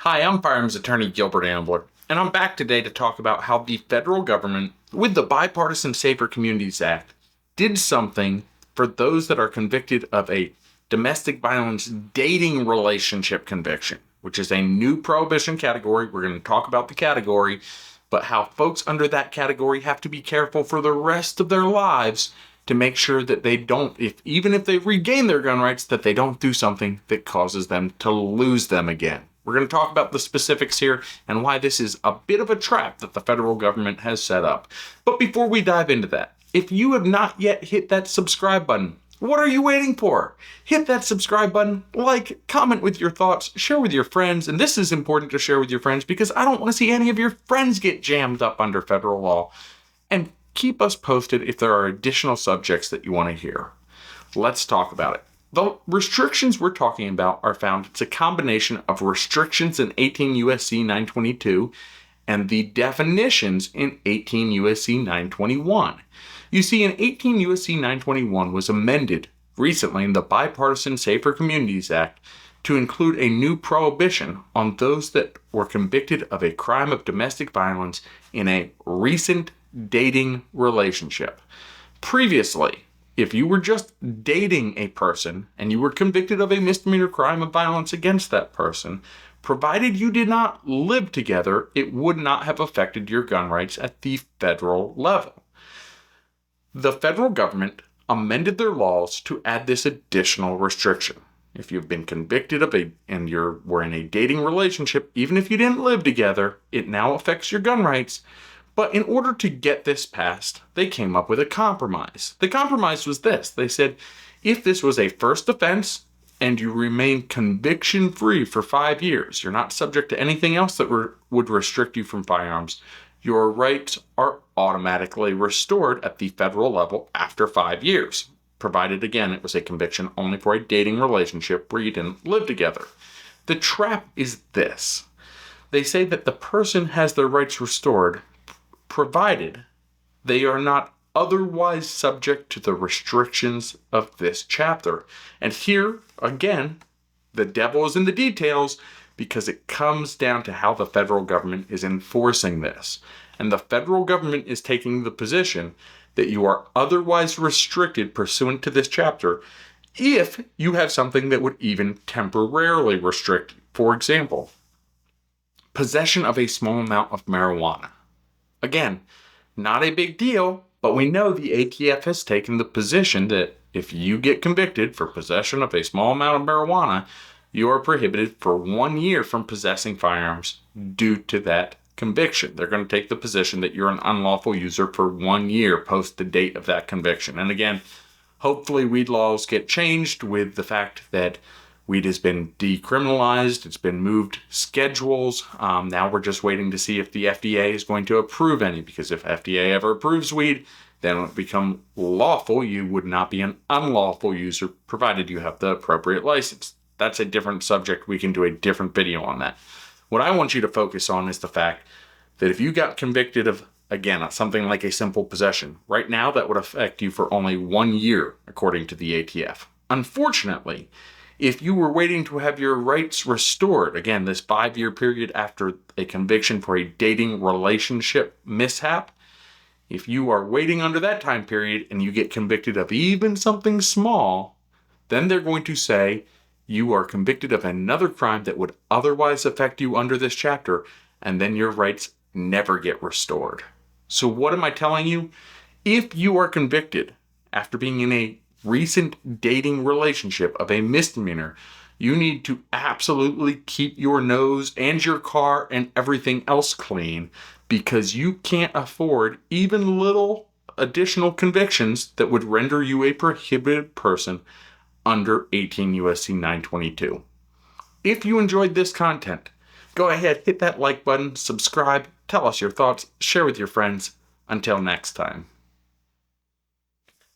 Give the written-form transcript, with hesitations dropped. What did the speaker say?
Hi, I'm firearms attorney Gilbert Ambler, and I'm back today to talk about how the federal government, with the Bipartisan Safer Communities Act, did something for those that are convicted of a domestic violence dating relationship conviction, which is a new prohibition category. We're going to talk about the category, but how folks under that category have to be careful for the rest of their lives to make sure that they don't, even if they regain their gun rights, that they don't do something that causes them to lose them again. We're going to talk about the specifics here and why this is a bit of a trap that the federal government has set up. But before we dive into that, if you have not yet hit that subscribe button, what are you waiting for? Hit that subscribe button, like, comment with your thoughts, share with your friends, and this is important to share with your friends because I don't want to see any of your friends get jammed up under federal law. And keep us posted if there are additional subjects that you want to hear. Let's talk about it. The restrictions we're talking about are found, it's a combination of restrictions in 18 U.S.C. 922 and the definitions in 18 U.S.C. 921. You see, in 18 U.S.C. 921 was amended recently in the Bipartisan Safer Communities Act to include a new prohibition on those that were convicted of a crime of domestic violence in a recent dating relationship. Previously, if you were just dating a person and you were convicted of a misdemeanor crime of violence against that person, provided you did not live together, it would not have affected your gun rights at the federal level. The federal government amended their laws to add this additional restriction. If you've been convicted of and were in a dating relationship, even if you didn't live together, it now affects your gun rights. But in order to get this passed, they came up with a compromise. The compromise was this. They said, if this was a first offense and you remain conviction-free for 5 years, you're not subject to anything else that would restrict you from firearms, your rights are automatically restored at the federal level after 5 years, provided, again, it was a conviction only for a dating relationship where you didn't live together. The trap is this. They say that the person has their rights restored provided they are not otherwise subject to the restrictions of this chapter. And here, again, the devil is in the details because it comes down to how the federal government is enforcing this. And the federal government is taking the position that you are otherwise restricted pursuant to this chapter if you have something that would even temporarily restrict, for example, possession of a small amount of marijuana. Again, not a big deal, but we know the ATF has taken the position that if you get convicted for possession of a small amount of marijuana, you are prohibited for 1 year from possessing firearms due to that conviction. They're going to take the position that you're an unlawful user for 1 year post the date of that conviction. And again, hopefully weed laws get changed with the fact that weed has been decriminalized. It's been moved schedules. Now we're just waiting to see if the FDA is going to approve any, because if FDA ever approves weed, then it will become lawful. You would not be an unlawful user provided you have the appropriate license. That's a different subject. We can do a different video on that. What I want you to focus on is the fact that if you got convicted of, again, something like a simple possession, right now that would affect you for only 1 year, according to the ATF. Unfortunately, if you were waiting to have your rights restored, again, this 5-year period after a conviction for a dating relationship mishap, if you are waiting under that time period and you get convicted of even something small, then they're going to say you are convicted of another crime that would otherwise affect you under this chapter, and then your rights never get restored. So what am I telling you? If you are convicted after being in a recent dating relationship of a misdemeanor, you need to absolutely keep your nose and your car and everything else clean, because you can't afford even little additional convictions that would render you a prohibited person under 18 U.S.C. 922. If you enjoyed this content, go ahead, hit that like button, subscribe, tell us your thoughts, share with your friends. Until next time.